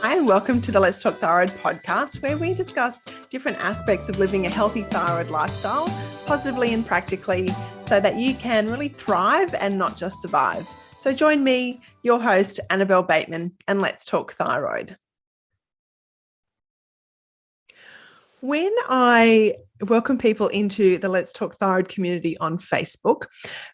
Hi, and welcome to the Let's Talk Thyroid podcast, where we discuss different aspects of living a healthy thyroid lifestyle, positively and practically, so that you can really thrive and not just survive. So join me, your host, Annabelle Bateman, and let's talk thyroid. When I welcome people into the Let's Talk Thyroid community on Facebook,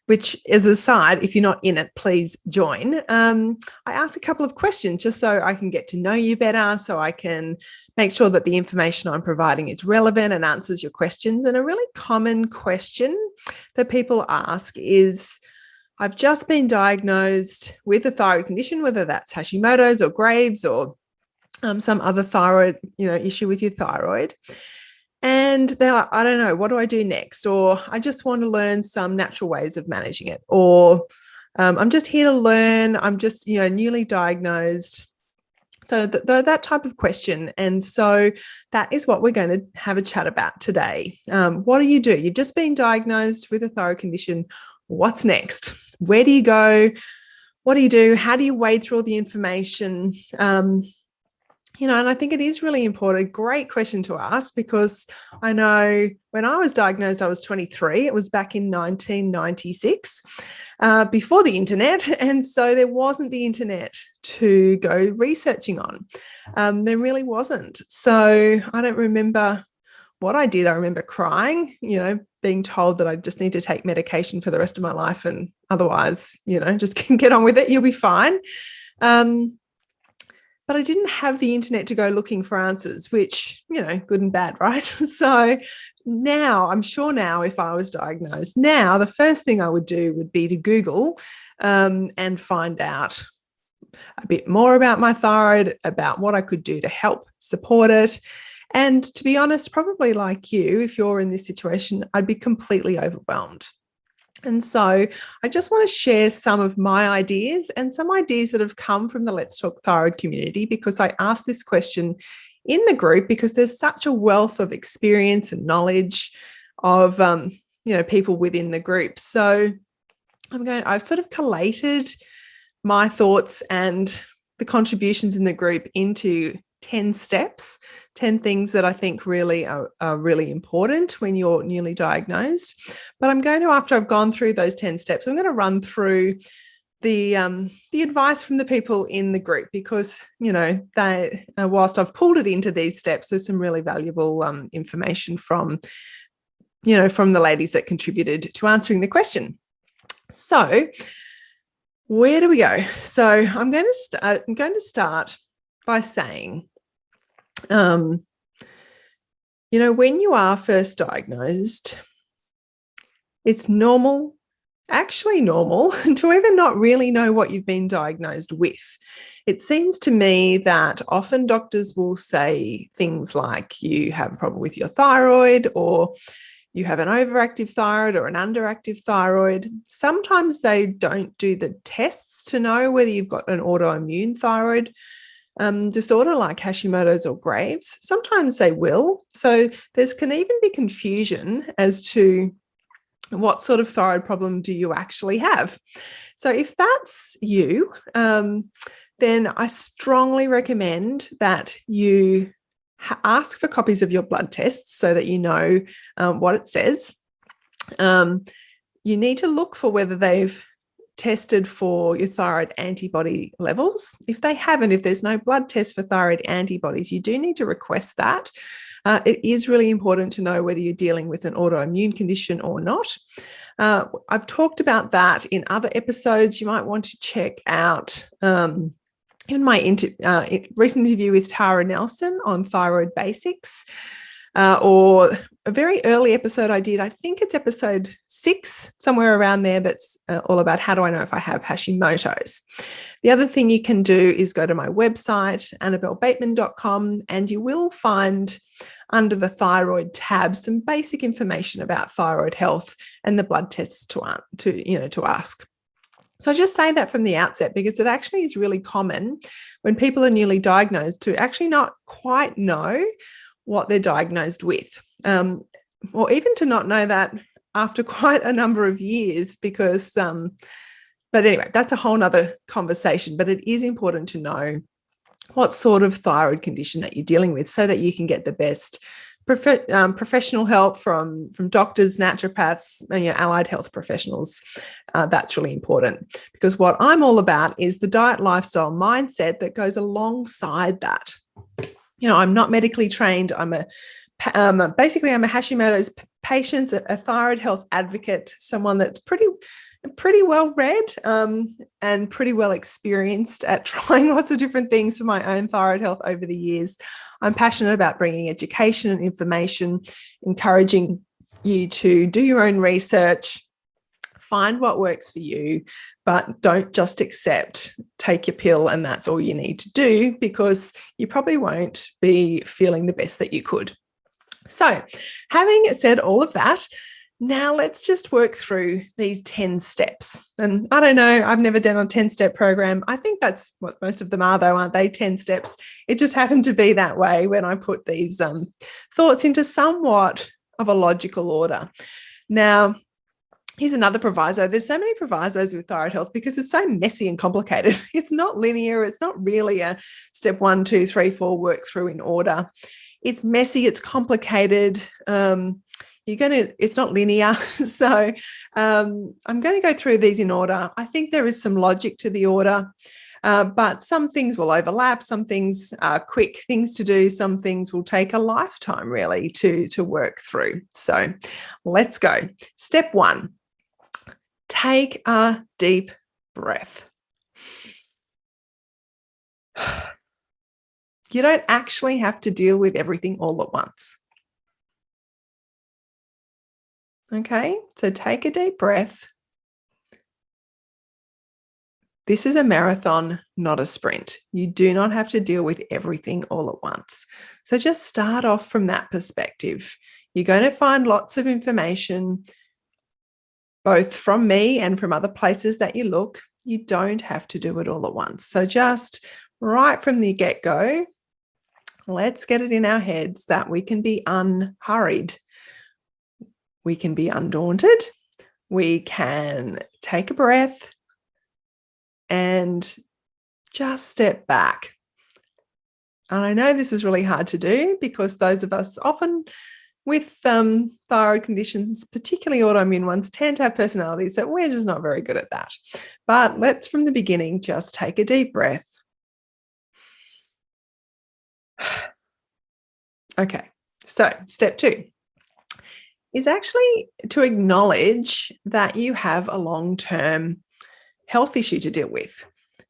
which is a side, if you're not in it, please join. I ask a couple of questions just so I can get to know you better, so I can make sure that the information I'm providing is relevant and answers your questions. And a really common question that people ask is, I've just been diagnosed with a thyroid condition, whether that's Hashimoto's or Graves or some other thyroid, issue with your thyroid. And they're like, I don't know, what do I do next? Or I just want to learn some natural ways of managing it. Or I'm just here to learn. I'm just, newly diagnosed. So that type of question. And so that is what we're going to have a chat about today. What do? You've just been diagnosed with a thyroid condition. What's next? Where do you go? What do you do? How do you wade through all the information? And I think it is really important. Great question to ask, because I know when I was diagnosed, I was 23. It was back in 1996, before the internet. And so there wasn't the internet to go researching on. There really wasn't. So I don't remember what I did. I remember crying, being told that I just need to take medication for the rest of my life. And otherwise, just get on with it. You'll be fine. But I didn't have the internet to go looking for answers, which, good and bad, right? So now, I'm sure now if I was diagnosed, now the first thing I would do would be to Google and find out a bit more about my thyroid, about what I could do to help support it. And to be honest, probably like you, if you're in this situation, I'd be completely overwhelmed. And so I just want to share some of my ideas and some ideas that have come from the Let's Talk Thyroid community, because I asked this question in the group because there's such a wealth of experience and knowledge of, people within the group. So I've sort of collated my thoughts and the contributions in the group into 10 steps, 10 things that I think really are really important when you're newly diagnosed. But I'm going to, after I've gone through those 10 steps, I'm going to run through the advice from the people in the group, because, they, whilst I've pulled it into these steps, there's some really valuable information from the ladies that contributed to answering the question. So where do we go? So I'm going to start by saying, when you are first diagnosed, it's actually normal to even not really know what you've been diagnosed with. It seems to me that often doctors will say things like you have a problem with your thyroid, or you have an overactive thyroid or an underactive thyroid. Sometimes they don't do the tests to know whether you've got an autoimmune thyroid disorder like Hashimoto's or Graves. Sometimes they will. So there can even be confusion as to what sort of thyroid problem do you actually have. So if that's you, then I strongly recommend that you ask for copies of your blood tests so that you know what it says. You need to look for whether they've tested for your thyroid antibody levels. If they haven't, if there's no blood test for thyroid antibodies, you do need to request that. It is really important to know whether you're dealing with an autoimmune condition or not. I've talked about that in other episodes. You might want to check out in my recent interview with Tara Nelson on thyroid basics, or a very early episode I did, I think it's episode 6, somewhere around there, that's all about how do I know if I have Hashimoto's. The other thing you can do is go to my website, annabellebateman.com, and you will find under the thyroid tab some basic information about thyroid health and the blood tests to ask. So I just say that from the outset, because it actually is really common when people are newly diagnosed to actually not quite know what they're diagnosed with, or even to not know that after quite a number of years, because, but anyway, that's a whole nother conversation. But it is important to know what sort of thyroid condition that you're dealing with, so that you can get the best professional help from doctors, naturopaths, and allied health professionals. That's really important, because what I'm all about is the diet, lifestyle, mindset that goes alongside that. I'm not medically trained. Basically, I'm a Hashimoto's patient, a thyroid health advocate, someone that's pretty well read and pretty well experienced at trying lots of different things for my own thyroid health over the years. I'm passionate about bringing education and information, encouraging you to do your own research, find what works for you, but don't just take your pill and that's all you need to do, because you probably won't be feeling the best that you could. So, having said all of that, now let's just work through these 10 steps. And I don't know, I've never done a 10-step program. I think that's what most of them are, though, aren't they? 10 steps. It just happened to be that way when I put these thoughts into somewhat of a logical order. Now, here's another proviso. There's so many provisos with thyroid health because it's so messy and complicated. It's not linear. It's not really a step 1, 2, 3, 4 work through in order. It's messy. It's complicated. It's not linear. So I'm going to go through these in order. I think there is some logic to the order, but some things will overlap. Some things are quick things to do. Some things will take a lifetime really to work through. So let's go. Step 1, take a deep breath. You don't actually have to deal with everything all at once. Okay, so take a deep breath. This is a marathon, not a sprint. You do not have to deal with everything all at once. So just start off from that perspective. You're going to find lots of information, both from me and from other places that you look. You don't have to do it all at once. So just right from the get-go, let's get it in our heads that we can be unhurried. We can be undaunted. We can take a breath and just step back. And I know this is really hard to do because those of us often with thyroid conditions, particularly autoimmune ones, tend to have personalities that we're just not very good at that. But let's, from the beginning, just take a deep breath. Okay, so step 2 is actually to acknowledge that you have a long-term health issue to deal with.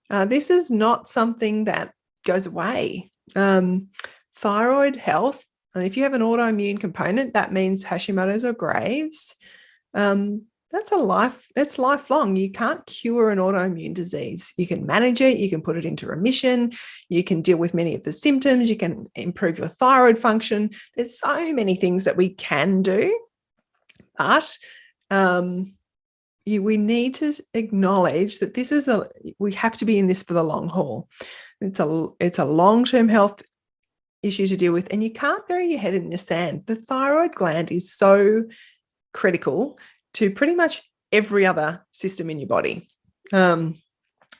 This is not something that goes away. Thyroid health, and if you have an autoimmune component, that means Hashimoto's or Graves. It's lifelong. You can't cure an autoimmune disease. You can manage it. You can put it into remission. You can deal with many of the symptoms. You can improve your thyroid function. There's so many things that we can do, but we need to acknowledge that we have to be in this for the long haul. It's a long-term health issue to deal with, and you can't bury your head in the sand. The thyroid gland is so critical to pretty much every other system in your body. It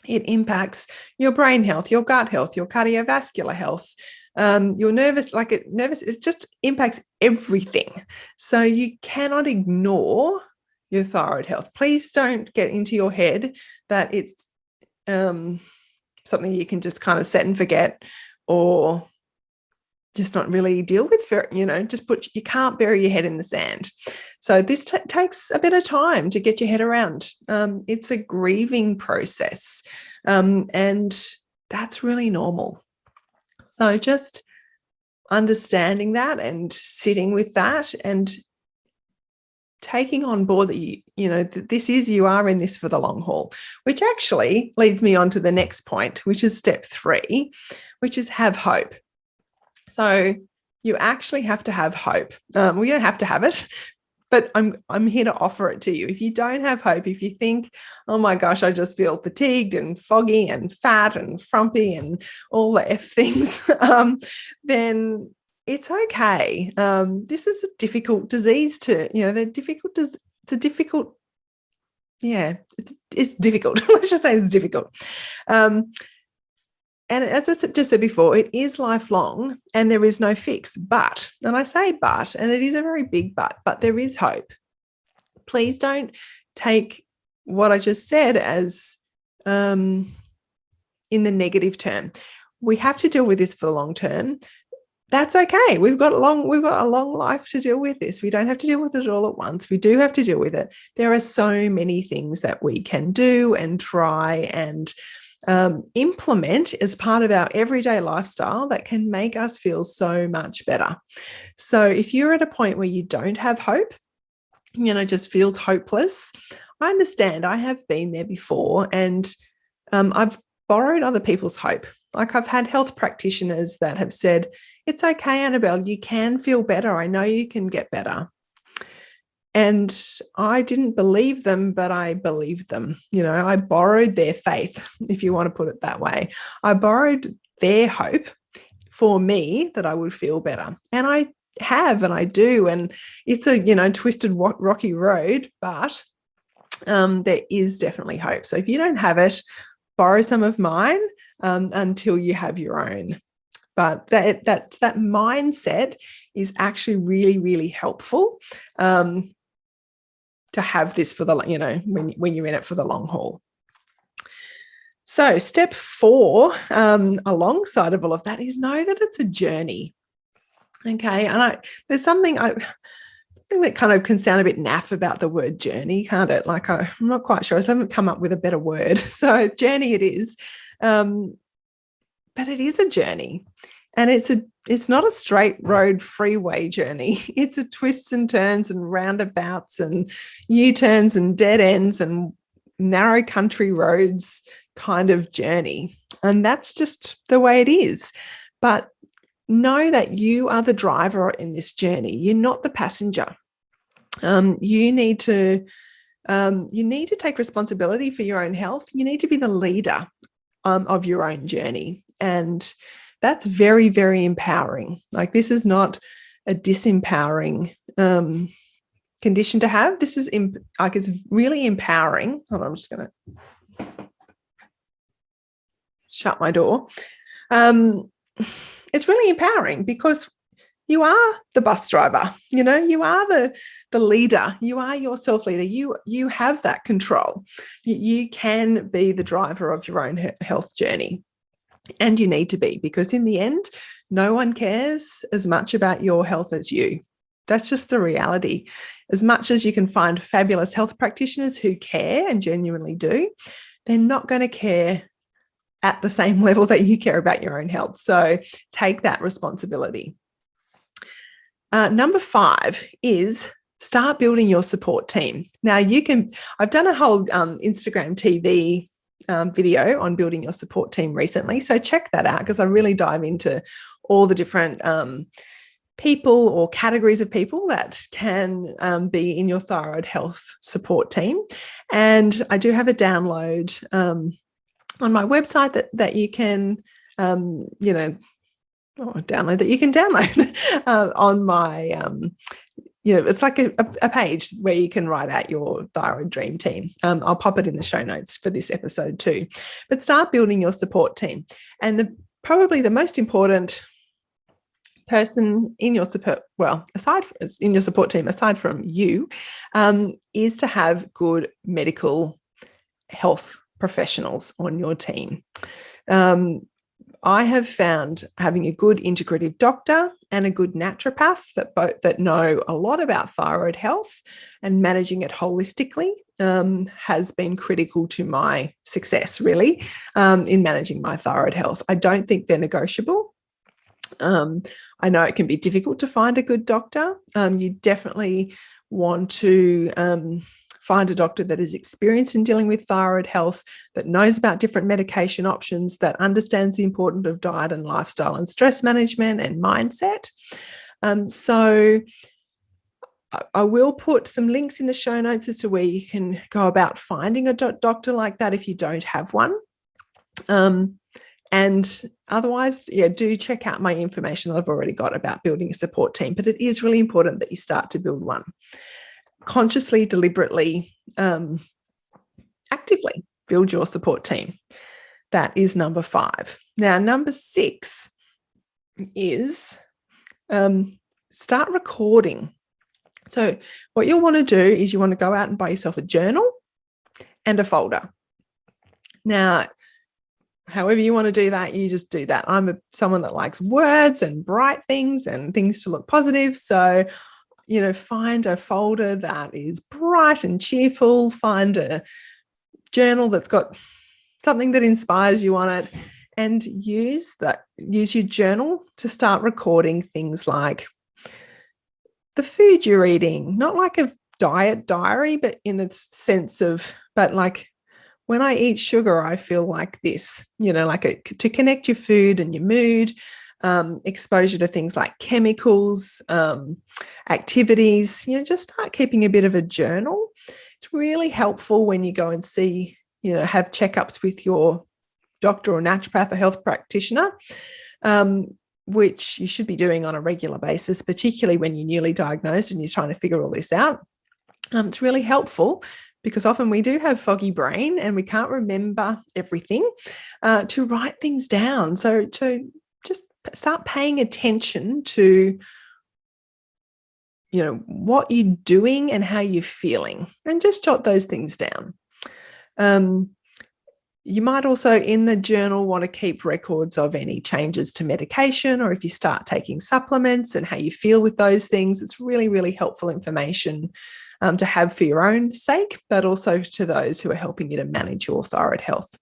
impacts your brain health, your gut health, your cardiovascular health, your it just impacts everything. So you cannot ignore your thyroid health. Please don't get into your head that it's something you can just kind of set and forget, or just not really deal with, you can't bury your head in the sand. So this takes a bit of time to get your head around. It's a grieving process, and that's really normal. So just understanding that and sitting with that and taking on board that you are in this for the long haul, which actually leads me on to the next point, which is step 3, which is have hope. So you actually have to have hope. We don't have to have it, but I'm here to offer it to you. If you don't have hope, if you think, oh my gosh, I just feel fatigued and foggy and fat and frumpy and all the F things, then it's okay. This is a difficult disease it's difficult. Yeah, it's difficult. Let's just say it's difficult. And as I just said before, it is lifelong and there is no fix. But, and I say but, and it is a very big but there is hope. Please don't take what I just said as in the negative term. We have to deal with this for the long term. That's okay. We've got a long life to deal with this. We don't have to deal with it all at once. We do have to deal with it. There are so many things that we can do and try and implement as part of our everyday lifestyle that can make us feel so much better. So if you're at a point where you don't have hope, just feels hopeless, I understand. I have been there before, and I've borrowed other people's hope. Like I've had health practitioners that have said, it's okay, Annabelle, you can feel better. I know you can get better. And I didn't believe them, but I believed them. I borrowed their faith, if you want to put it that way. I borrowed their hope for me that I would feel better. And I have, and I do. And it's a, twisted, rocky road, but there is definitely hope. So if you don't have it, borrow some of mine until you have your own. But that mindset is actually really, really helpful to have this for the, when you're in it for the long haul. So step 4, alongside of all of that, is know that it's a journey. Okay, and there's something that kind of can sound a bit naff about the word journey, can't it? Like I'm not quite sure. I haven't come up with a better word. So journey it is, but it is a journey, and it's not a straight road freeway journey. It's a twists and turns and roundabouts and U-turns and dead ends and narrow country roads kind of journey, and that's just the way it is. But know that you are the driver in this journey. You're not the passenger. You need to take responsibility for your own health. You need to be the leader of your own journey, and that's very, very empowering. Like this is not a disempowering condition to have. This is it's really empowering. Hold on, I'm just going to shut my door. It's really empowering because you are the bus driver, you are the leader, you are your self-leader, you have that control. You can be the driver of your own health journey, and you need to be, because in the end, no one cares as much about your health as you. That's just the reality. As much as you can find fabulous health practitioners who care and genuinely do, they're not going to care at the same level that you care about your own health. So take that responsibility. Number 5 is start building your support team. Now I've done a whole Instagram TV video on building your support team recently. So check that out, because I really dive into all the different people or categories of people that can be in your thyroid health support team. And I do have a download on my website that you can, download that you can download on my, it's like a page where you can write out your thyroid dream team. I'll pop it in the show notes for this episode too. But start building your support team. And probably the most important person in your support, in your support team, aside from you, is to have good medical health professionals on your team. I have found having a good integrative doctor and a good naturopath that know a lot about thyroid health and managing it holistically has been critical to my success, really, in managing my thyroid health. I don't think they're negotiable. I know it can be difficult to find a good doctor. You definitely want to find a doctor that is experienced in dealing with thyroid health, that knows about different medication options, that understands the importance of diet and lifestyle and stress management and mindset. So I will put some links in the show notes as to where you can go about finding a doctor like that if you don't have one. And otherwise, do check out my information that I've already got about building a support team. But it is really important that you start to build one. Consciously, deliberately, actively build your support team. That is number 5. Now, number 6 is start recording. So what you'll want to do is you want to go out and buy yourself a journal and a folder. Now, however you want to do that, you just do that. I'm someone that likes words and bright things and things to look positive. So, find a folder that is bright and cheerful. Find a journal that's got something that inspires you on it, and use your journal to start recording things like the food you're eating, not like a diet diary, but in its sense of, but like, when I eat sugar, I feel like this, to connect your food and your mood, exposure to things like chemicals, activities, just start keeping a bit of a journal. It's really helpful when you go and see, have checkups with your doctor or naturopath or health practitioner, which you should be doing on a regular basis, particularly when you're newly diagnosed and you're trying to figure all this out. It's really helpful because often we do have foggy brain and we can't remember everything, to write things down. So to just start paying attention to, what you're doing and how you're feeling, and just jot those things down. You might also in the journal want to keep records of any changes to medication, or if you start taking supplements and how you feel with those things. It's really, really helpful information to have for your own sake, but also to those who are helping you to manage your thyroid health.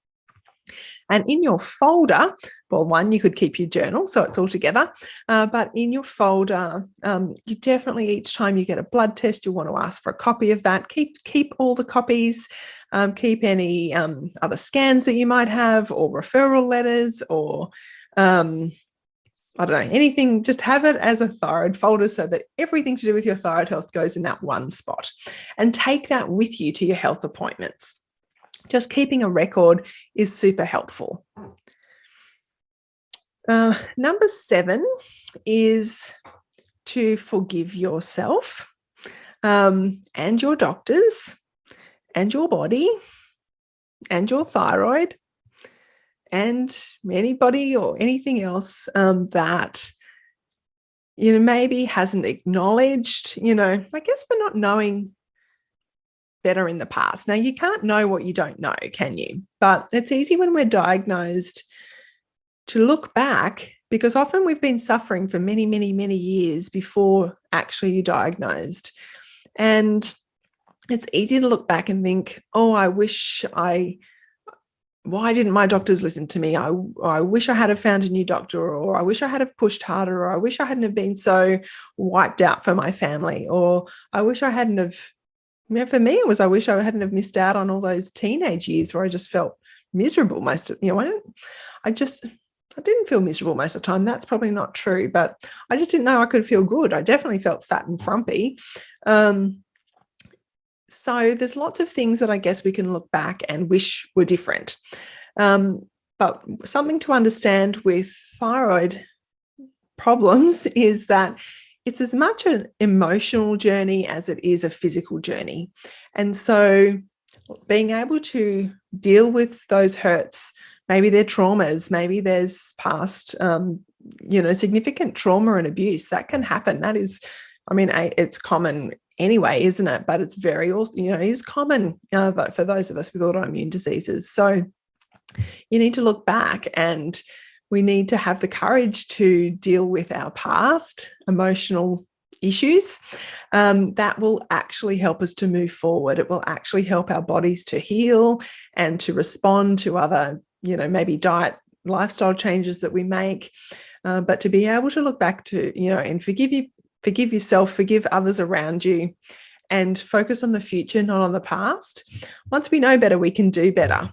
And in your folder, well, one, you could keep your journal, so it's all together. But in your folder, you definitely, each time you get a blood test, you want to ask for a copy of that. Keep all the copies. Keep any other scans that you might have, or referral letters, or I don't know, anything. Just have it as a thyroid folder so that everything to do with your thyroid health goes in that one spot, and take that with you to your health appointments. Just keeping a record is super helpful. Number 7 is to forgive yourself, and your doctors and your body and your thyroid and anybody or anything else that maybe hasn't acknowledged, I guess, for not knowing better in the past. Now, you can't know what you don't know, can you? But it's easy when we're diagnosed to look back, because often we've been suffering for many, many, many years before actually you're diagnosed. And it's easy to look back and think, oh, why didn't my doctors listen to me? I wish I had have found a new doctor, or I wish I had have pushed harder, or I wish I hadn't have been so wiped out for my family, or I wish I hadn't have, for me, it was, I wish I hadn't have missed out on all those teenage years where I just felt miserable most of, I didn't feel miserable most of the time. That's probably not true, but I just didn't know I could feel good. I definitely felt fat and frumpy. So there's lots of things that I guess we can look back and wish were different. But something to understand with thyroid problems is that it's as much an emotional journey as it is a physical journey. And so being able to deal with those hurts, maybe they're traumas, maybe there's past, significant trauma and abuse that can happen. That is, it's common anyway, isn't it? But it's very, it is common for those of us with autoimmune diseases. So you need to look back, and we need to have the courage to deal with our past emotional issues. That will actually help us to move forward. It will actually help our bodies to heal and to respond to other, maybe diet, lifestyle changes that we make. But to be able to look back to, and forgive yourself, forgive others around you, and focus on the future, not on the past. Once we know better, we can do better.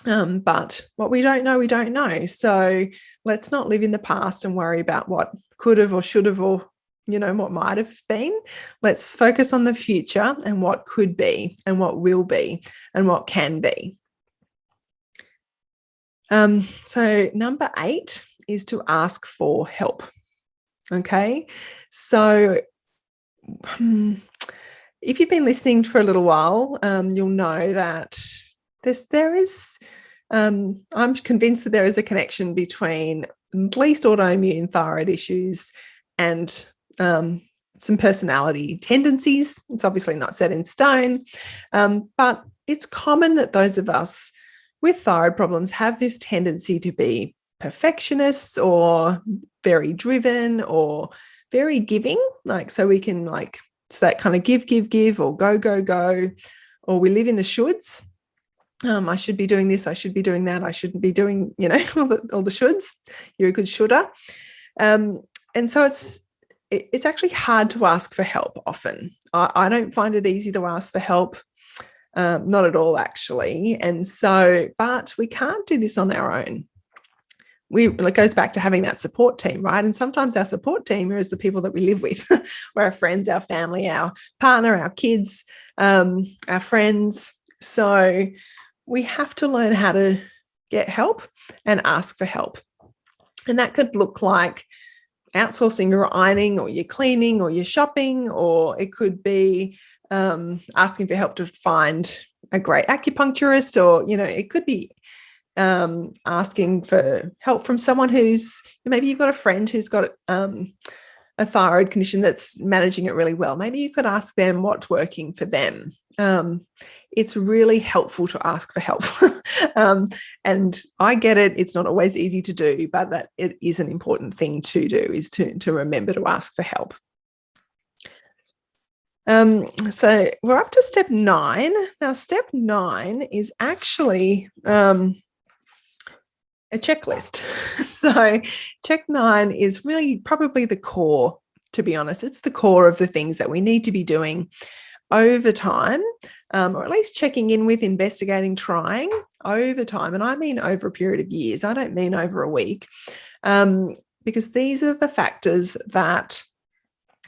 But what we don't know, we don't know. So let's not live in the past and worry about what could have or should have, or, what might have been. Let's focus on the future and what could be and what will be and what can be. So number 8 is to ask for help. Okay. So if you've been listening for a little while, you'll know that there is I'm convinced that there is a connection between at least autoimmune thyroid issues and some personality tendencies. It's obviously not set in stone, but it's common that those of us with thyroid problems have this tendency to be perfectionists or very driven or very giving, so we can it's that kind of give, or go, or we live in the shoulds. I should be doing this, I should be doing that, I shouldn't be doing, all the shoulds. You're a good shoulder. And so it's actually hard to ask for help often. I don't find it easy to ask for help, not at all, actually. And so, but we can't do this on our own. It goes back to having that support team, right? And sometimes our support team is the people that we live with, or our friends, our family, our partner, our kids, our friends. So we have to learn how to get help and ask for help. And that could look like outsourcing your ironing or your cleaning or your shopping, or it could be asking for help to find a great acupuncturist, or, it could be asking for help from someone who's, maybe you've got a friend who's got a thyroid condition that's managing it really well. Maybe you could ask them what's working for them. It's really helpful to ask for help. And I get it. It's not always easy to do, but that it is an important thing to do, is to remember to ask for help. So we're up to step 9. Now, step 9 is actually a checklist. So check 9 is really probably the core, to be honest. It's the core of the things that we need to be doing over time, or at least checking in with, investigating, trying over time. And I mean over a period of years. I don't mean over a week, because these are the factors that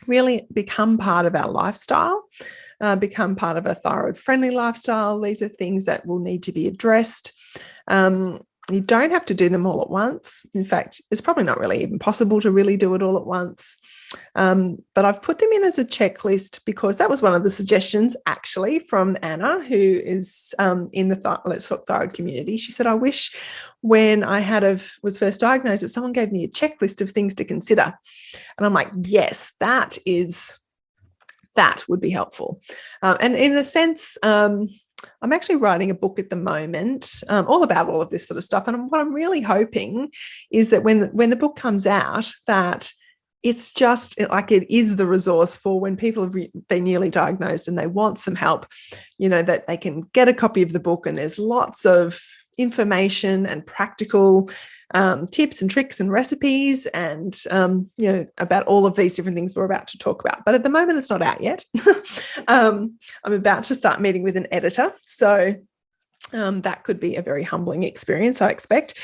really become part of our lifestyle, become part of a thyroid-friendly lifestyle. These are things that will need to be addressed. You don't have to do them all at once. In fact, it's probably not really even possible to really do it all at once. But I've put them in as a checklist because that was one of the suggestions, actually, from Anna, who is in the Let's Talk Thyroid community. She said, I wish when I was first diagnosed that someone gave me a checklist of things to consider. And I'm like, yes, that would be helpful. And in a sense, I'm actually writing a book at the moment, all about all of this sort of stuff. And what I'm really hoping is that when the book comes out, that it's just like it is the resource for when people have been newly diagnosed and they want some help, that they can get a copy of the book, and there's lots of information and practical tips and tricks and recipes and about all of these different things we're about to talk about. But at the moment it's not out yet. I'm about to start meeting with an editor, so that could be a very humbling experience, I expect.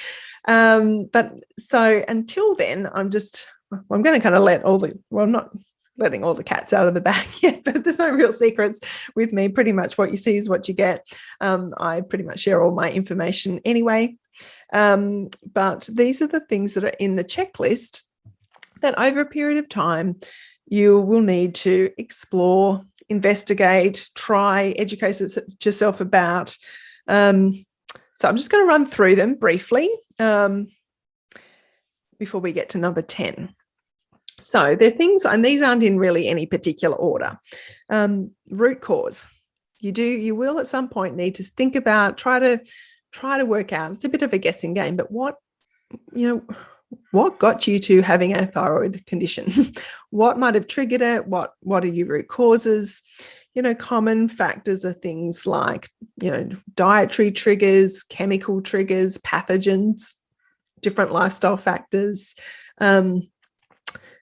But so until then, I'm going to kind of I'm not letting all the cats out of the bag yet, but there's no real secrets with me. Pretty much what you see is what you get. I pretty much share all my information anyway. But these are the things that are in the checklist that over a period of time you will need to explore, investigate, try, educate yourself about. So I'm just going to run through them briefly before we get to number 10. So they're things, and these aren't in really any particular order. Root cause. You will at some point need to think about, try to work out. It's a bit of a guessing game, but what got you to having a thyroid condition? What might have triggered it? What are your root causes? Common factors are things like, dietary triggers, chemical triggers, pathogens, different lifestyle factors.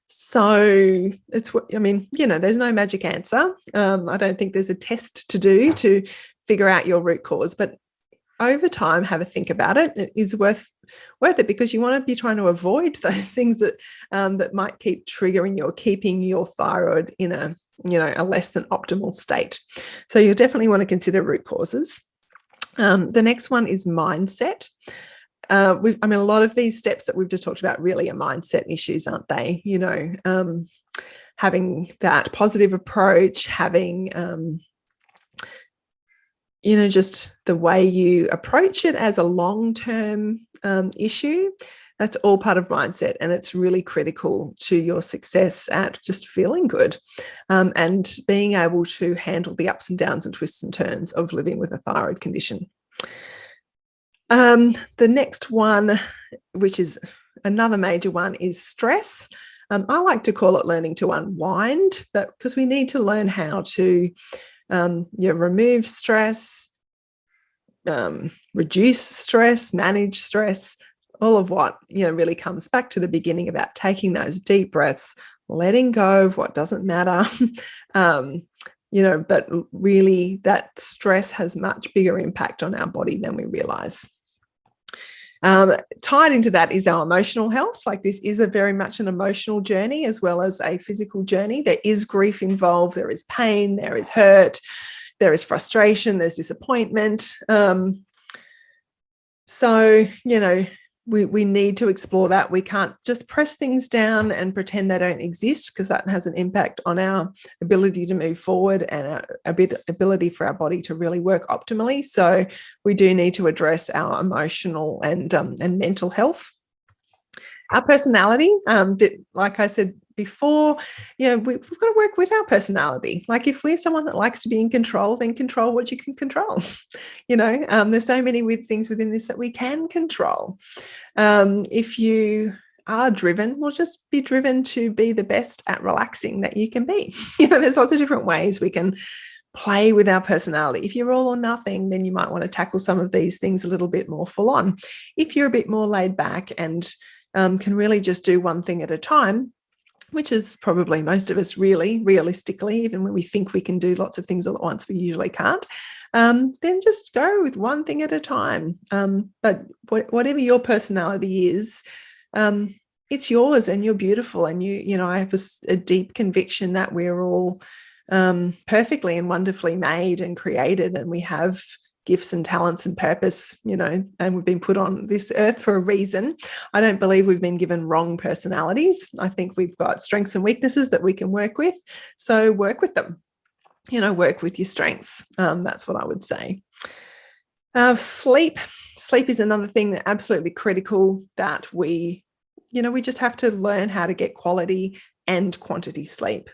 So there's no magic answer. I don't think there's a test to do to figure out your root cause, but over time, have a think about it. It is worth it, because you want to be trying to avoid those things that might keep triggering or keeping your thyroid in a less than optimal state. So you definitely want to consider root causes. The next one is mindset. A lot of these steps that we've just talked about really are mindset issues, aren't they? Having that positive approach, having just the way you approach it as a long-term issue, that's all part of mindset, and it's really critical to your success at just feeling good and being able to handle the ups and downs and twists and turns of living with a thyroid condition. The next one, which is another major one, is stress. I like to call it learning to unwind, but because we need to learn how to remove stress, reduce stress, manage stress, all of what really comes back to the beginning about taking those deep breaths, letting go of what doesn't matter. But really that stress has much bigger impact on our body than we realize. Tied into that is our emotional health. Like, this is a very much an emotional journey as well as a physical journey. There is grief involved, there is pain, there is hurt, there is frustration, there's disappointment. We need to explore that. We can't just press things down and pretend they don't exist, because that has an impact on our ability to move forward and our ability for our body to really work optimally. So we do need to address our emotional and mental health. Our personality, like I said before, we've got to work with our personality. Like, if we're someone that likes to be in control, then control what you can control. There's so many things within this that we can control. If you are driven, well, just be driven to be the best at relaxing that you can be. There's lots of different ways we can play with our personality. If you're all or nothing, then you might want to tackle some of these things a little bit more full on. If you're a bit more laid back and can really just do one thing at a time, which is probably most of us really, realistically, even when we think we can do lots of things all at once, we usually can't, then just go with one thing at a time. But whatever your personality is, it's yours and you're beautiful. And I have a deep conviction that we're all perfectly and wonderfully made and created, and we have gifts and talents and purpose, and we've been put on this earth for a reason. I don't believe we've been given wrong personalities. I think we've got strengths and weaknesses that we can work with. So work with them, work with your strengths. That's what I would say. Sleep is another thing that absolutely critical, that we just have to learn how to get quality and quantity sleep.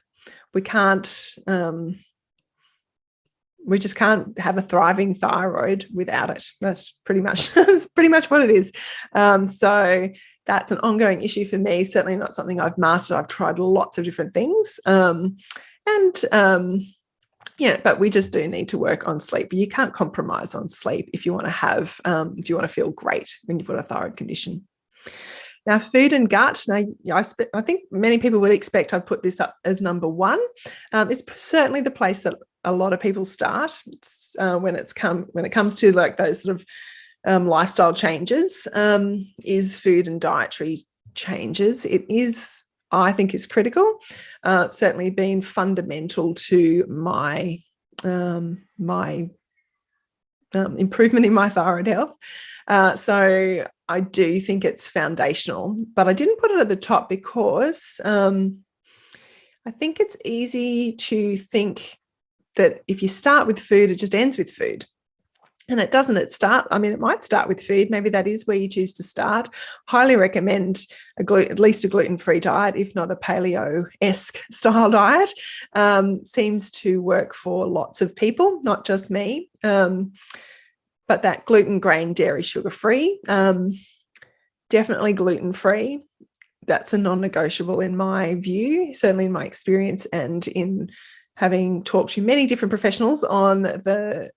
We just can't have a thriving thyroid without it. That's pretty much what it is. So that's an ongoing issue for me. Certainly not something I've mastered. I've tried lots of different things. But we just do need to work on sleep. You can't compromise on sleep if you want to feel great when you've got a thyroid condition. Now, food and gut. Now, I think many people would expect I'd put this up as number one. It's certainly the place that a lot of people start when it comes to like those sort of lifestyle changes, is food and dietary changes. It is, I think, is critical. It's certainly been fundamental to my improvement in my thyroid health. So I do think it's foundational, but I didn't put it at the top because I think it's easy to think that if you start with food, it just ends with food. And it doesn't. It might start with food. Maybe that is where you choose to start. Highly recommend at least a gluten-free diet, if not a paleo-esque style diet. Seems to work for lots of people, not just me. But that gluten, grain, dairy, sugar-free, definitely gluten-free. That's a non-negotiable in my view, certainly in my experience and in having talked to many different professionals on the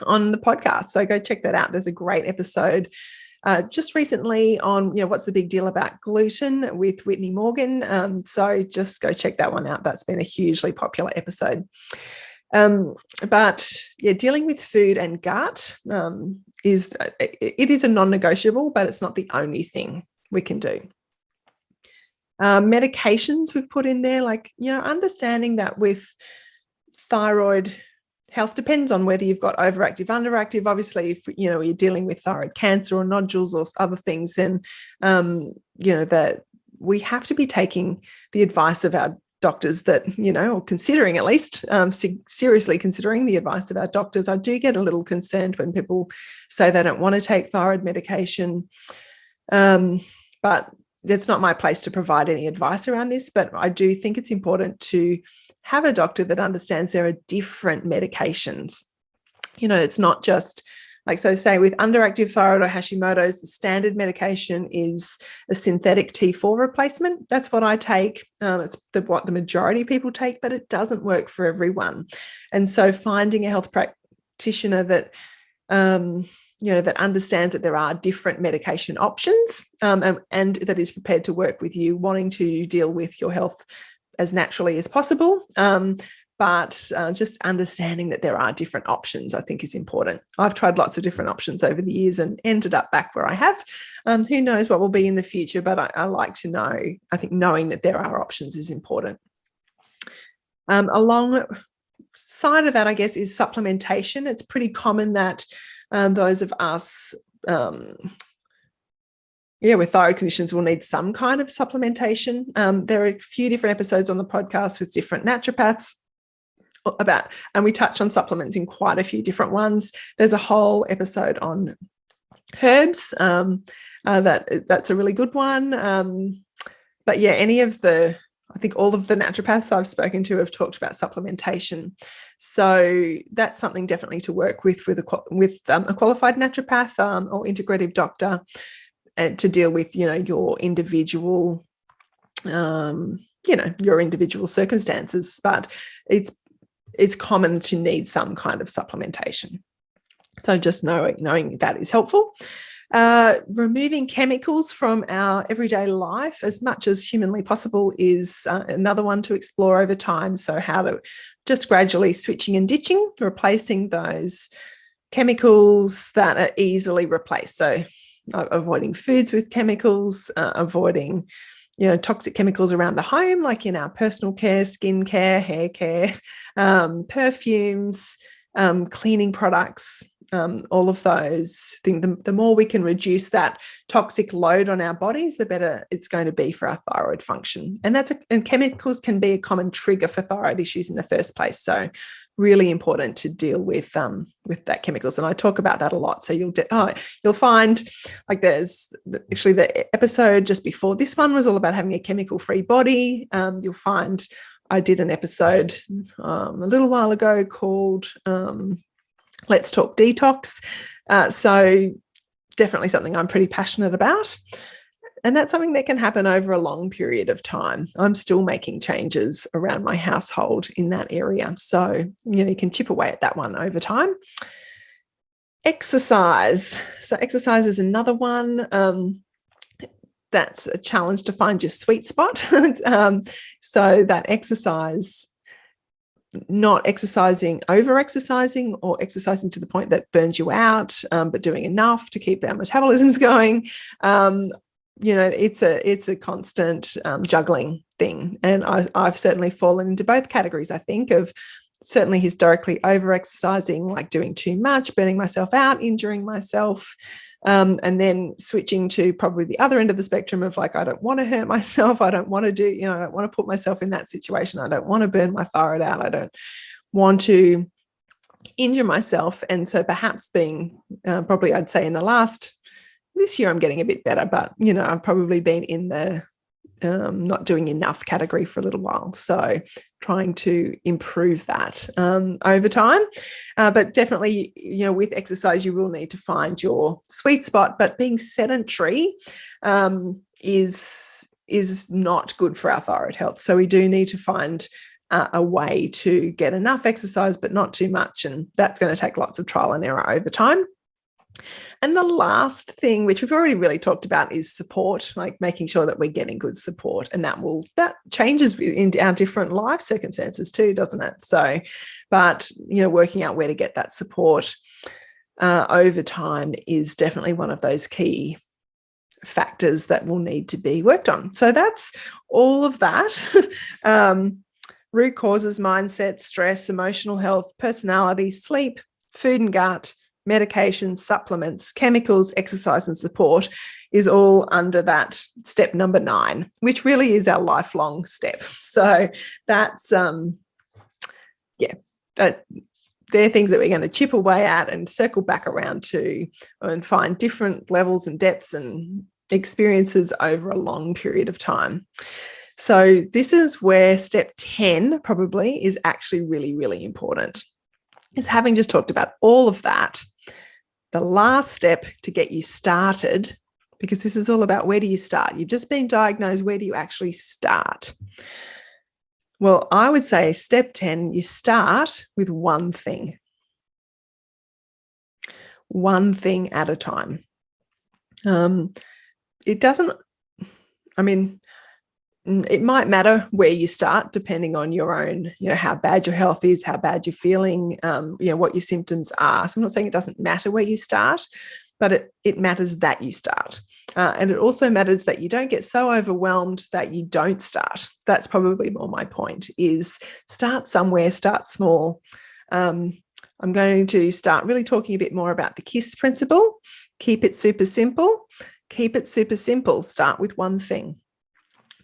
podcast. So go check that out. There's a great episode just recently on, what's the big deal about gluten with Whitney Morgan. So just go check that one out. That's been a hugely popular episode. But dealing with food and gut is a non-negotiable, but it's not the only thing we can do. Medications we've put in there, understanding that with thyroid health depends on whether you've got overactive, underactive. Obviously, if you're dealing with thyroid cancer or nodules or other things, then that we have to be taking the advice of our doctors that, or considering at least seriously considering the advice of our doctors, I do get a little concerned when people say they don't want to take thyroid medication. But it's not my place to provide any advice around this, but I do think it's important to have a doctor that understands there are different medications. It's not just like, so say with underactive thyroid or Hashimoto's, the standard medication is a synthetic T4 replacement. That's what I take. It's what the majority of people take, but it doesn't work for everyone. And so finding a health practitioner that, that understands that there are different medication options and that is prepared to work with you, wanting to deal with your health as naturally as possible. But just understanding that there are different options, I think, is important. I've tried lots of different options over the years and ended up back where I have. Who knows what will be in the future, but I like to know, I think knowing that there are options is important. Alongside of that, I guess, is supplementation. It's pretty common that those of us with thyroid conditions will need some kind of supplementation. There are a few different episodes on the podcast with different naturopaths and we touch on supplements in quite a few different ones. There's a whole episode on herbs. That's a really good one. But yeah, I think all of the naturopaths I've spoken to have talked about supplementation. So that's something definitely to work with a qualified naturopath or integrative doctor to deal with, your individual, your individual circumstances. But it's common to need some kind of supplementation. So just knowing that is helpful. Removing chemicals from our everyday life as much as humanly possible is another one to explore over time. So how to just gradually switching and ditching, replacing those chemicals that are easily replaced. So avoiding foods with chemicals, avoiding toxic chemicals around the home, like in our personal care, skin care, hair care, perfumes, cleaning products, all of those things. The more we can reduce that toxic load on our bodies, the better it's going to be for our thyroid function. And chemicals can be a common trigger for thyroid issues in the first place. So really important to deal with that chemicals. And I talk about that a lot. So you'll find, like, there's actually the episode just before this one was all about having a chemical-free body. You'll find I did an episode a little while ago called Let's Talk Detox. So definitely something I'm pretty passionate about. And that's something that can happen over a long period of time. I'm still making changes around my household in that area. So, you can chip away at that one over time. Exercise. So exercise is another one. That's a challenge to find your sweet spot. So that exercise, not exercising, over-exercising or exercising to the point that burns you out, but doing enough to keep our metabolisms going. It's a constant juggling thing. And I've certainly fallen into both categories, I think, of certainly historically over-exercising, like doing too much, burning myself out, injuring myself, and then switching to probably the other end of the spectrum of like, I don't want to hurt myself. I don't want to I don't want to put myself in that situation. I don't want to burn my thyroid out. I don't want to injure myself. And so perhaps being probably, I'd say this year I'm getting a bit better, but, I've probably been in the not doing enough category for a little while. So trying to improve that over time. But definitely, with exercise, you will need to find your sweet spot. But being sedentary is not good for our thyroid health. So we do need to find a way to get enough exercise, but not too much. And that's going to take lots of trial and error over time. And the last thing, which we've already really talked about, is support, like making sure that we're getting good support. And that changes in our different life circumstances too, doesn't it? So, but, working out where to get that support over time is definitely one of those key factors that will need to be worked on. So that's all of that. Root causes, mindset, stress, emotional health, personality, sleep, food and gut, medications, supplements, chemicals, exercise, and support is all under that step number 9, which really is our lifelong step. So that's, they're things that we're going to chip away at and circle back around to and find different levels and depths and experiences over a long period of time. So this is where step 10 probably is actually really, really important. Is having just talked about all of that, the last step to get you started, because this is all about where do you start? You've just been diagnosed, where do you actually start? Well, I would say step 10, you start with one thing at a time. It doesn't, it might matter where you start depending on your own, how bad your health is, how bad you're feeling, what your symptoms are. So I'm not saying it doesn't matter where you start, but it matters that you start. And it also matters that you don't get so overwhelmed that you don't start. That's probably more my point, is start somewhere, start small. I'm going to start really talking a bit more about the KISS principle. Keep it super simple. Keep it super simple. Start with one thing.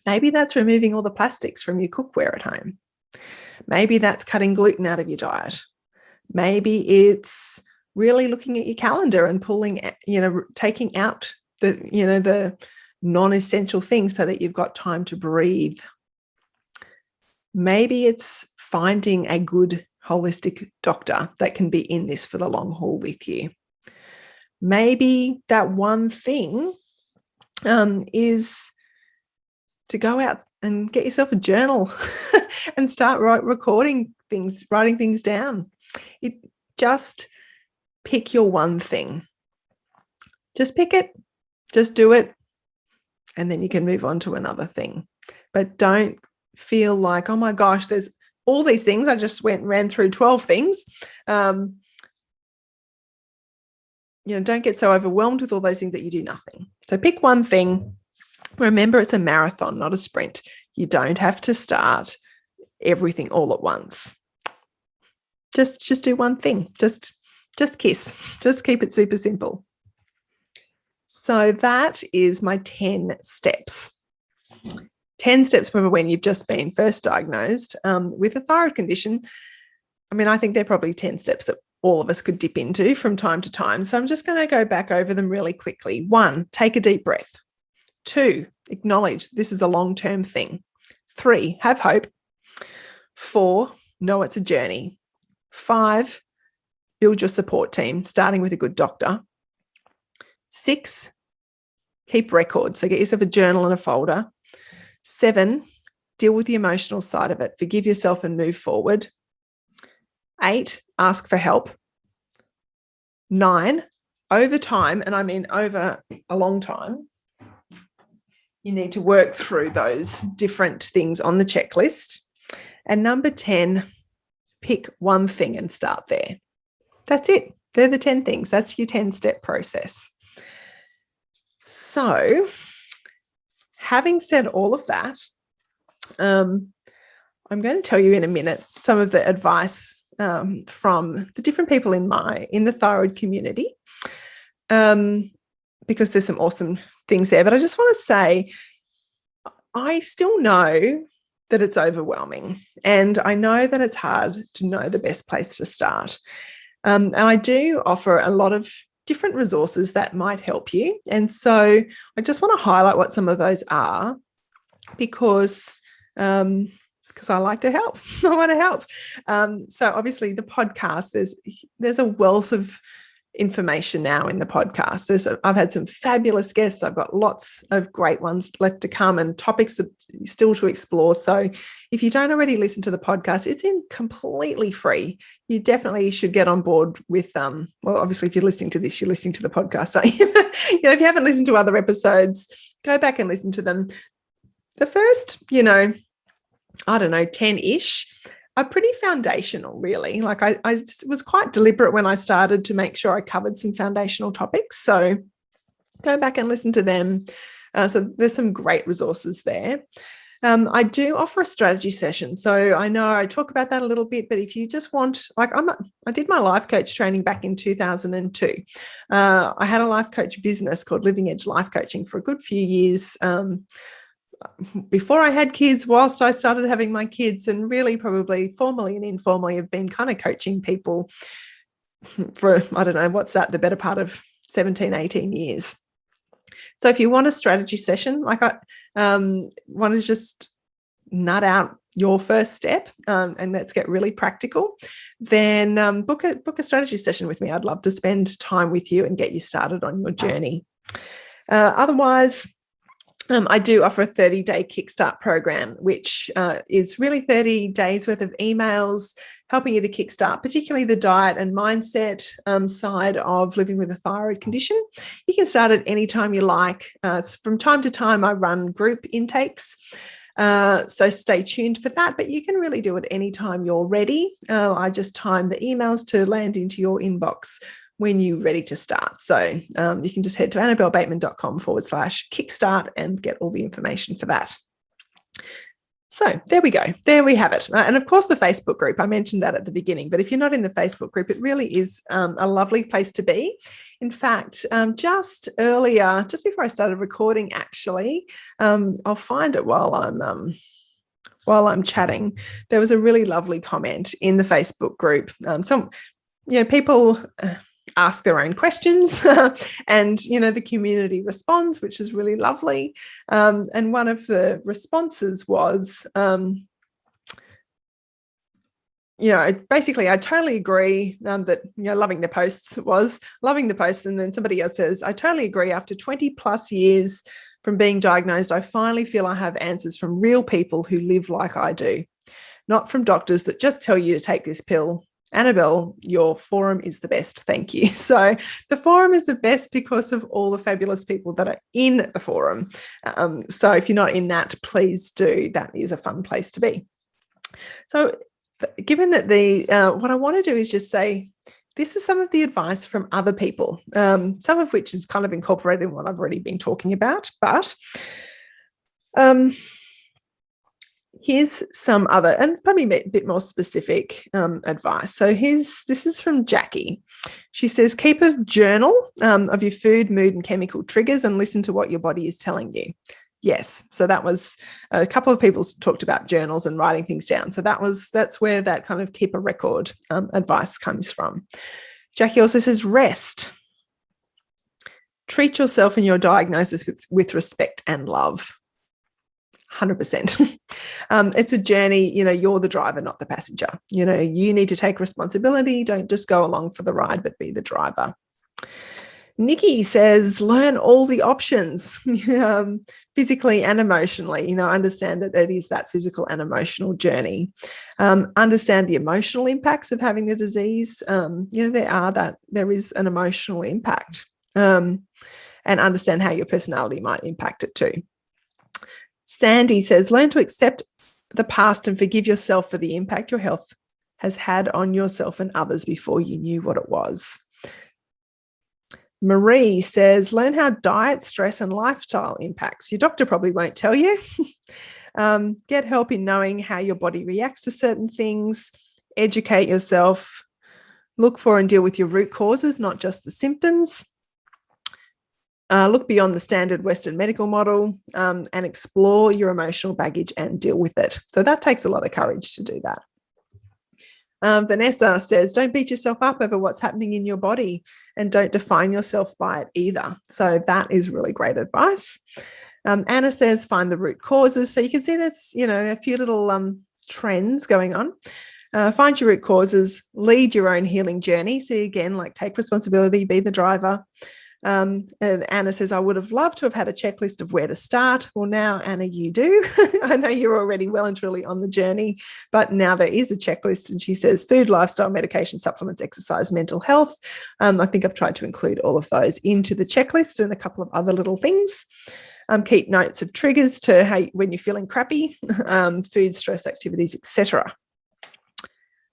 Maybe that's removing all the plastics from your cookware at home. Maybe that's cutting gluten out of your diet. Maybe it's really looking at your calendar and pulling, taking out the non-essential things so that you've got time to breathe. Maybe it's finding a good holistic doctor that can be in this for the long haul with you. Maybe that one thing is to go out and get yourself a journal and start writing things down. Just pick your one thing. Just pick it, just do it, and then you can move on to another thing. But don't feel like, oh my gosh, there's all these things. I just ran through 12 things. Don't get so overwhelmed with all those things that you do nothing. So pick one thing. Remember, it's a marathon, not a sprint. You don't have to start everything all at once. Just do one thing. Just KISS. Just keep it super simple. So that is my 10 steps. 10 steps for when you've just been first diagnosed with a thyroid condition. I think they're probably 10 steps that all of us could dip into from time to time. So I'm just going to go back over them really quickly. 1, take a deep breath. 2, acknowledge this is a long-term thing. 3, have hope. 4, know it's a journey. 5, build your support team, starting with a good doctor. 6, keep records. So get yourself a journal and a folder. 7, deal with the emotional side of it. Forgive yourself and move forward. 8, ask for help. 9, over time, and I mean over a long time, you need to work through those different things on the checklist. And number 10, pick one thing and start there. That's it. They're the 10 things. That's your 10-step process. So, having said all of that, I'm going to tell you in a minute some of the advice from the different people in the thyroid community, because there's some awesome things there. But I just want to say, I still know that it's overwhelming, and I know that it's hard to know the best place to start. And I do offer a lot of different resources that might help you. And so I just want to highlight what some of those are, because I like to help. I want to help. So obviously the podcast, there's a wealth of information now in the podcast. I've had some fabulous guests. I've got lots of great ones left to come and topics that still to explore. So if you don't already listen to the podcast, it's completely free. You definitely should get on board with, obviously if you're listening to this, you're listening to the podcast, aren't you? If you haven't listened to other episodes, go back and listen to them. The first, 10-ish are pretty foundational, really. Like I was quite deliberate when I started to make sure I covered some foundational topics. So go back and listen to them. So there's some great resources there. I do offer a strategy session. So I know I talk about that a little bit, but if you just want, like I did my life coach training back in 2002. I had a life coach business called Living Edge Life Coaching for a good few years. Before I had kids, whilst I started having my kids, and really probably formally and informally have been kind of coaching people for, I don't know, what's that, the better part of 17, 18 years. So if you want a strategy session, like I want to just nut out your first step and let's get really practical, then book a strategy session with me. I'd love to spend time with you and get you started on your journey. Otherwise, I do offer a 30-day Kickstart program, which is really 30 days worth of emails helping you to kickstart, particularly the diet and mindset side of living with a thyroid condition. You can start at any time you like. From time to time, I run group intakes. So stay tuned for that, but you can really do it anytime you're ready. I just time the emails to land into your inbox when you're ready to start. So you can just head to annabellebateman.com/kickstart and get all the information for that. So there we go. There we have it. And of course, the Facebook group, I mentioned that at the beginning, but if you're not in the Facebook group, it really is a lovely place to be. In fact, just earlier, just before I started recording, actually, I'll find it while I'm chatting. There was a really lovely comment in the Facebook group. People ask their own questions and the community responds, which is really lovely, and one of the responses was basically I totally agree that loving the posts, and then somebody else says, I totally agree, after 20 plus years from being diagnosed, I finally feel I have answers from real people who live like I do, not from doctors that just tell you to take this pill. Annabelle, your forum is the best. Thank you. So the forum is the best because of all the fabulous people that are in the forum. So if you're not in that, please do. That is a fun place to be. So given that what I want to do is just say, this is some of the advice from other people, some of which is kind of incorporated in what I've already been talking about, but here's some other, and probably a bit more specific advice. So this is from Jackie. She says, keep a journal of your food, mood, and chemical triggers and listen to what your body is telling you. Yes. So that was a couple of people talked about journals and writing things down. So that's where that kind of keep a record advice comes from. Jackie also says, rest. Treat yourself and your diagnosis with respect and love. 100%. It's a journey, you're the driver, not the passenger. You need to take responsibility. Don't just go along for the ride, but be the driver. Nikki says, learn all the options, physically and emotionally. Understand that it is that physical and emotional journey. Understand the emotional impacts of having the disease. There is an emotional impact, and understand how your personality might impact it too. Sandy says, learn to accept the past and forgive yourself for the impact your health has had on yourself and others before you knew what it was. Marie says, learn how diet, stress, and lifestyle impacts. Your doctor probably won't tell you. Get help in knowing how your body reacts to certain things. Educate yourself. Look for and deal with your root causes, not just the symptoms. Look beyond the standard Western medical model and explore your emotional baggage and deal with it. So that takes a lot of courage to do that. Vanessa says, don't beat yourself up over what's happening in your body and don't define yourself by it either. So that is really great advice. Anna says, find the root causes. So you can see there's, a few little trends going on. Find your root causes, lead your own healing journey. So again, take responsibility, be the driver. And Anna says, I would have loved to have had a checklist of where to start. Well, now, Anna, you do. I know you're already well and truly on the journey, but now there is a checklist. And she says, food, lifestyle, medication, supplements, exercise, mental health. I think I've tried to include all of those into the checklist and a couple of other little things. Keep notes of triggers to when you're feeling crappy, food, stress, activities, etc.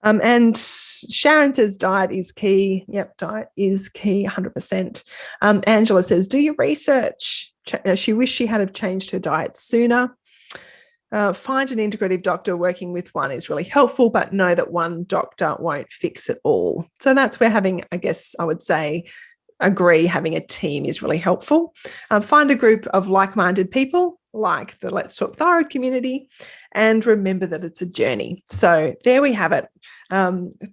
And Sharon says diet is key. Yep, diet is key, 100%. Angela says, do your research. She wished she had have changed her diet sooner. find an integrative doctor. Working with one is really helpful, but know that one doctor won't fix it all. So that's where having, I guess I would say, agree having a team is really helpful. Find a group of like-minded people like the Let's Talk Thyroid community, and remember that it's a journey. So there we have it.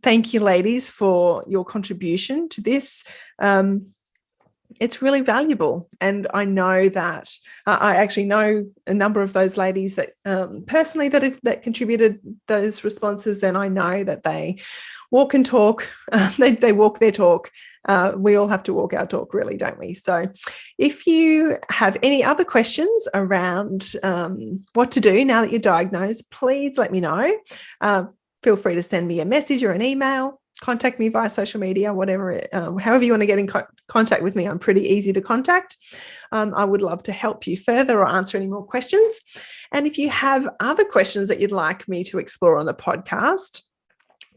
Thank you, ladies, for your contribution to this. It's really valuable. And I know that I actually know a number of those ladies that personally that contributed those responses. And I know that they walk and talk. They walk their talk. We all have to walk our talk, really, don't we? So if you have any other questions around what to do now that you're diagnosed, please let me know. Feel free to send me a message or an email. Contact me via social media, whatever, however you want to get in contact with me. I'm pretty easy to contact. I would love to help you further or answer any more questions. And if you have other questions that you'd like me to explore on the podcast,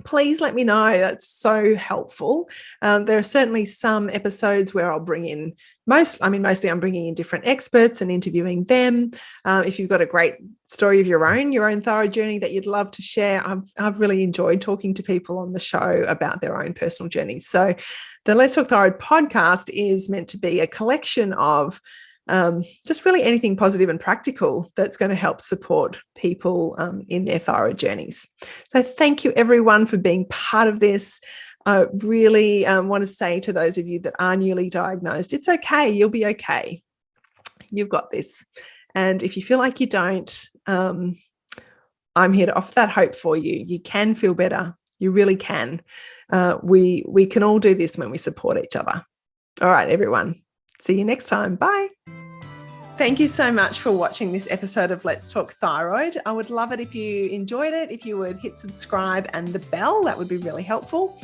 please let me know. That's so helpful. There are certainly some episodes where I'll bring in mostly I'm bringing in different experts and interviewing them. If you've got a great story of your own thyroid journey that you'd love to share, I've really enjoyed talking to people on the show about their own personal journeys. So the Let's Talk Thyroid podcast is meant to be a collection of just really anything positive and practical that's going to help support people in their thyroid journeys. So thank you, everyone, for being part of this. I really want to say to those of you that are newly diagnosed, it's okay. You'll be okay. You've got this. And if you feel like you don't, I'm here to offer that hope for you. You can feel better. You really can. We can all do this when we support each other. All right, everyone. See you next time. Bye. Thank you so much for watching this episode of Let's Talk Thyroid. I would love it if you enjoyed it, if you would hit subscribe and the bell. That would be really helpful.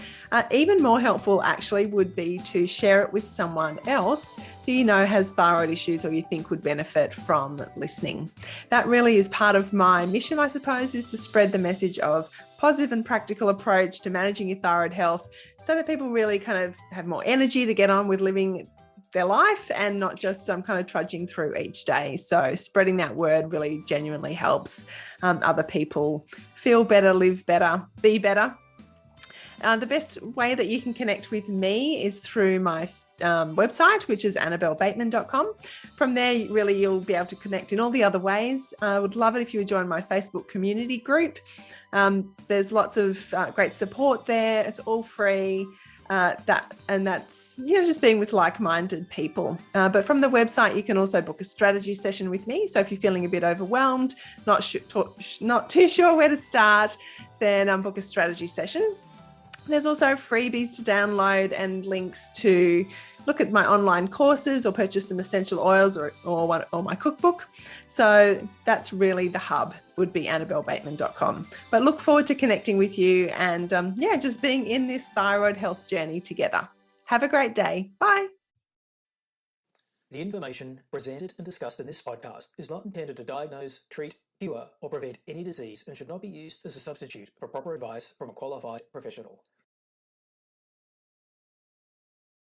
Even more helpful, actually, would be to share it with someone else who you know has thyroid issues or you think would benefit from listening. That really is part of my mission, I suppose, is to spread the message of positive and practical approach to managing your thyroid health so that people really kind of have more energy to get on with living their life and not just kind of trudging through each day. So spreading that word really genuinely helps other people feel better, live better, be better. The best way that you can connect with me is through my website, which is annabellebateman.com. From there, really, you'll be able to connect in all the other ways. I would love it if you would join my Facebook community group. There's lots of great support there. It's all free. That's just being with like-minded people. But from the website, you can also book a strategy session with me. So if you're feeling a bit overwhelmed, not too sure where to start, then book a strategy session. There's also freebies to download and links to look at my online courses or purchase some essential oils or my cookbook. So that's really the hub, would be annabellebateman.com. But look forward to connecting with you and just being in this thyroid health journey together. Have a great day. Bye. The information presented and discussed in this podcast is not intended to diagnose, treat, cure, or prevent any disease and should not be used as a substitute for proper advice from a qualified professional.